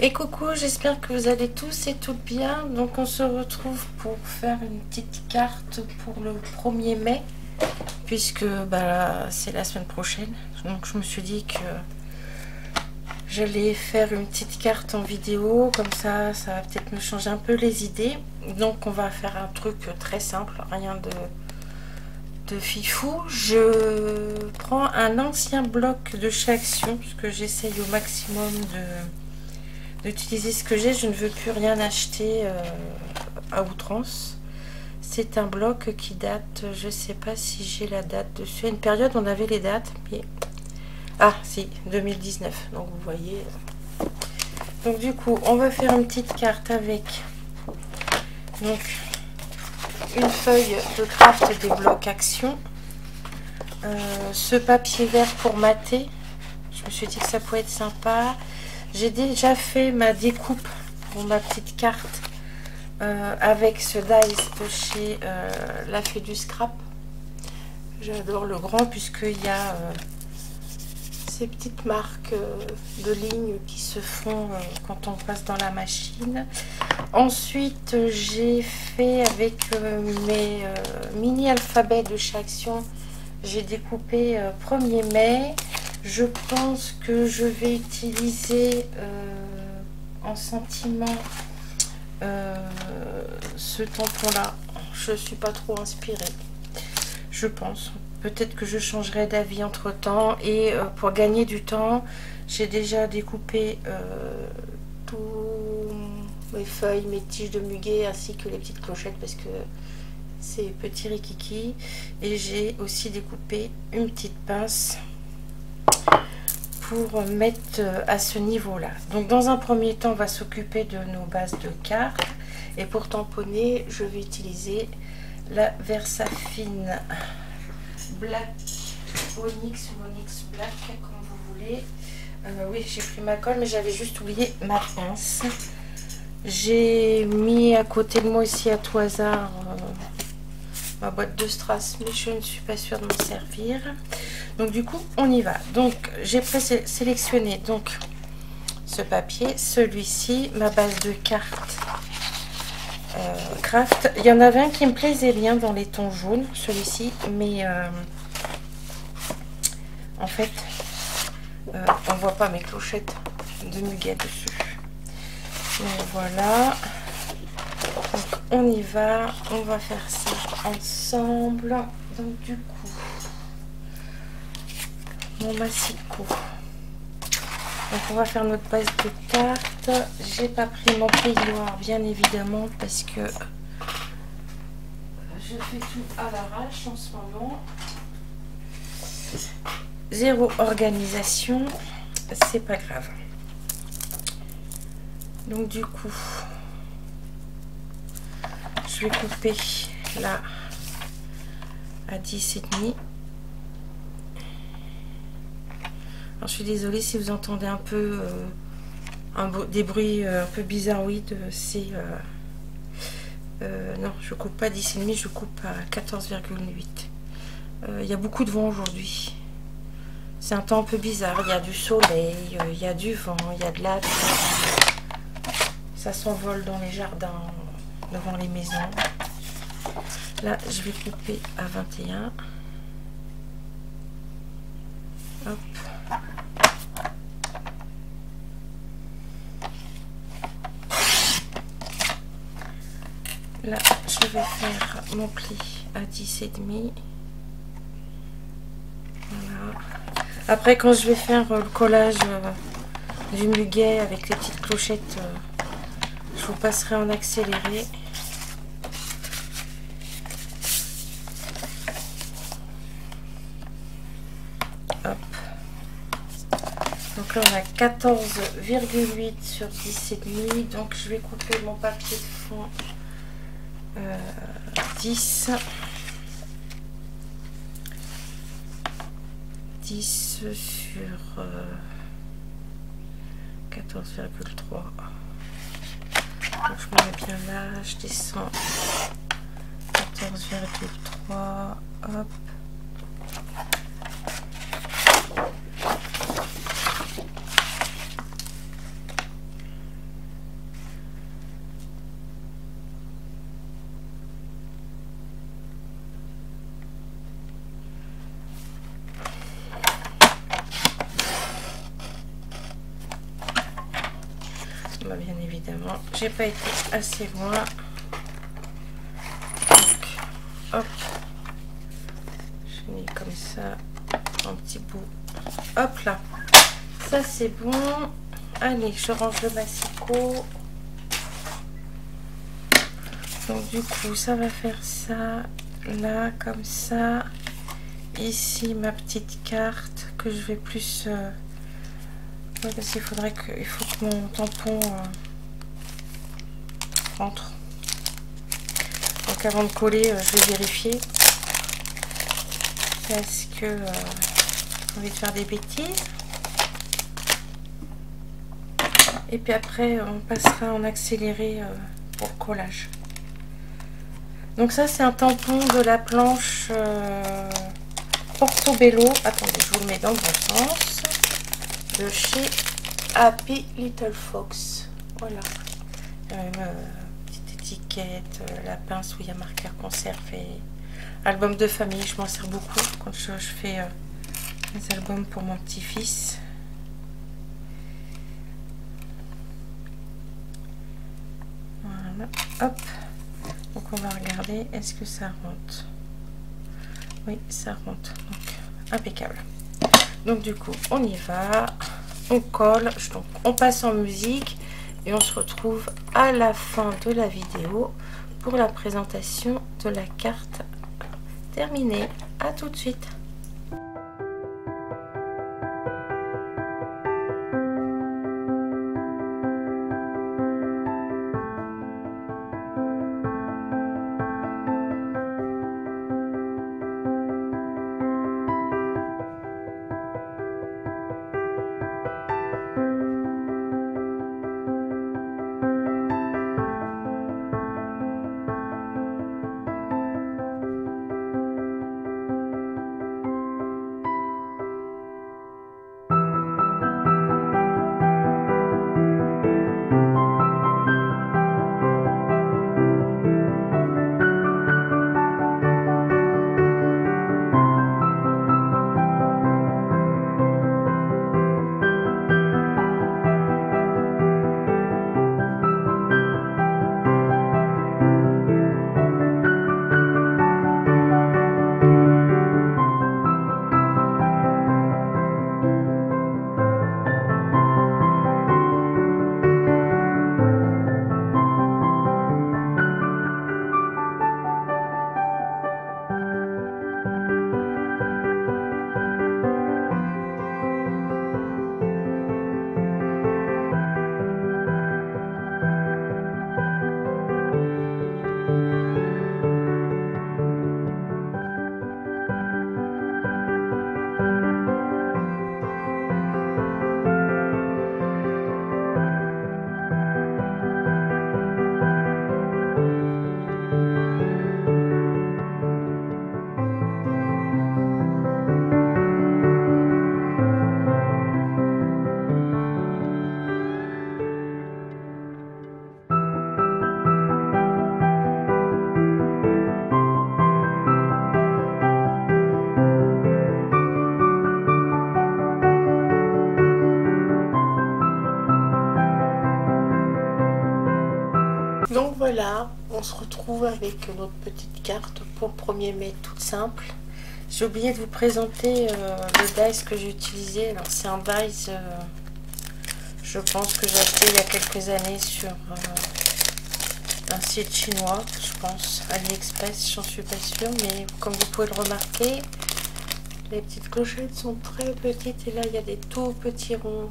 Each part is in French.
Et coucou, j'espère que vous allez tous et toutes bien. Donc on se retrouve pour faire une petite carte pour le 1er mai, puisque c'est la semaine prochaine. Donc je me suis dit que j'allais faire une petite carte en vidéo, comme ça va peut-être me changer un peu les idées. Donc on va faire un truc très simple, rien de fifou. Je prends un ancien bloc de chez Action, parce que j'essaye au maximum d'utiliser ce que j'ai. Je ne veux plus rien acheter à outrance. C'est un bloc qui date, je sais pas si j'ai la date dessus. À une période on avait les dates, mais ah si, 2019, donc vous voyez. Donc du coup on va faire une petite carte avec donc une feuille de craft des blocs Action, ce papier vert pour mater. Je me suis dit que ça pouvait être sympa. J'ai déjà fait ma découpe pour ma petite carte avec ce dice de chez La Fée du Scrap. J'adore le grand puisqu'il y a ces petites marques de lignes qui se font quand on passe dans la machine. Ensuite j'ai fait avec mes mini alphabets de chez Action, j'ai découpé 1er mai. Je pense que je vais utiliser en sentiment ce tampon là. Je suis pas trop inspirée, je pense. Peut-être que je changerai d'avis entre temps. Et pour gagner du temps, j'ai déjà découpé tous mes feuilles, mes tiges de muguet ainsi que les petites clochettes parce que c'est petit rikiki. Et j'ai aussi découpé une petite pince pour mettre à ce niveau là. Donc dans un premier temps on va s'occuper de nos bases de cartes, et pour tamponner je vais utiliser la Versafine Black Onyx ou Onyx Black comme vous voulez. Oui, j'ai pris ma colle mais j'avais juste oublié ma pince. J'ai mis à côté de moi aussi à tout hasard ma boîte de strass, mais je ne suis pas sûre de m'en servir. Donc du coup on y va. Donc j'ai présélectionné donc ce papier, celui-ci, ma base de cartes craft. Il y en avait un qui me plaisait bien dans les tons jaunes, celui-ci, mais en fait on voit pas mes clochettes de muguet dessus. Donc voilà, donc on y va, on va faire ça ensemble. Donc du coup mon massicot, donc on va faire notre base de cartes. J'ai pas pris mon peignoir bien évidemment parce que je fais tout à l'arrache en ce moment, zéro organisation, c'est pas grave. Donc du coup je vais couper là à 10,5. Alors, je suis désolée si vous entendez un peu des bruits un peu bizarroïdes. C'est non, je coupe pas 10,5, je coupe à 14,8. Il y a beaucoup de vent aujourd'hui. C'est un temps un peu bizarre. Il y a du soleil, il y a du vent, il y a de la pluie. Ça s'envole dans les jardins, devant les maisons. Là, je vais couper à 21. Hop. Là, je vais faire mon pli à 10,5. Voilà. Après, quand je vais faire le collage du muguet avec les petites clochettes, je vous passerai en accéléré. Hop. Donc là, on a 14,8 sur 10,5. Donc, je vais couper mon papier de fond 10 sur 14,3. Donc je me mets bien là, je descends 14,3. Hop. j'ai pas été assez loin. Donc, hop, je mets comme ça un petit bout. Hop là, ça c'est bon. Allez, je range le massicot. Donc du coup, ça va faire ça, là, comme ça. Ici, ma petite carte que je vais plus... ouais, parce qu'il faudrait que... Il faut que mon tampon rentre. Donc avant de coller, je vais vérifier. Parce que... j'ai envie de faire des bêtises. Et puis après, on passera en accéléré pour le collage. Donc ça, c'est un tampon de la planche Portobello. Attendez, je vous le mets dans le bon sens. De chez Happy Little Fox. Voilà. Petite étiquette, la pince où il y a marqué conserve et album de famille. Je m'en sers beaucoup quand je fais des albums pour mon petit-fils. Voilà, hop. Donc on va regarder, est-ce que ça rentre? Oui, ça rentre. Donc impeccable. Donc du coup, on y va. On colle. Donc on passe en musique et on se retrouve à la fin de la vidéo pour la présentation de la carte terminée. À tout de suite. Donc voilà, on se retrouve avec notre petite carte pour le 1er mai, toute simple. J'ai oublié de vous présenter le dice que j'ai utilisé. Alors c'est un dice, je pense que j'ai acheté il y a quelques années sur un site chinois, je pense, AliExpress, j'en suis pas sûre, mais comme vous pouvez le remarquer, les petites clochettes sont très petites et là il y a des tout petits ronds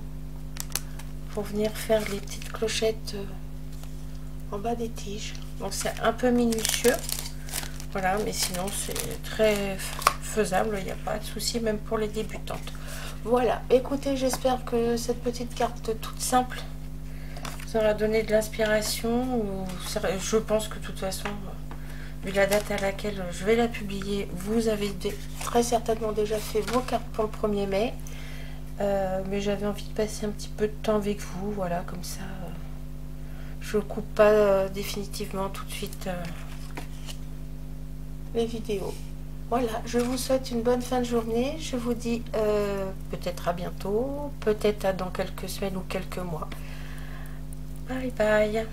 pour venir faire les petites clochettes en bas des tiges. Donc c'est un peu minutieux, voilà, mais sinon c'est très faisable, il n'y a pas de souci même pour les débutantes. Voilà, écoutez, j'espère que cette petite carte toute simple ça aura donné de l'inspiration. Je pense que de toute façon, vu la date à laquelle je vais la publier, vous avez très certainement déjà fait vos cartes pour le 1er mai. Mais j'avais envie de passer un petit peu de temps avec vous, voilà, comme ça je ne coupe pas définitivement tout de suite les vidéos. Voilà, je vous souhaite une bonne fin de journée. Je vous dis peut-être à bientôt, peut-être dans quelques semaines ou quelques mois. Bye bye.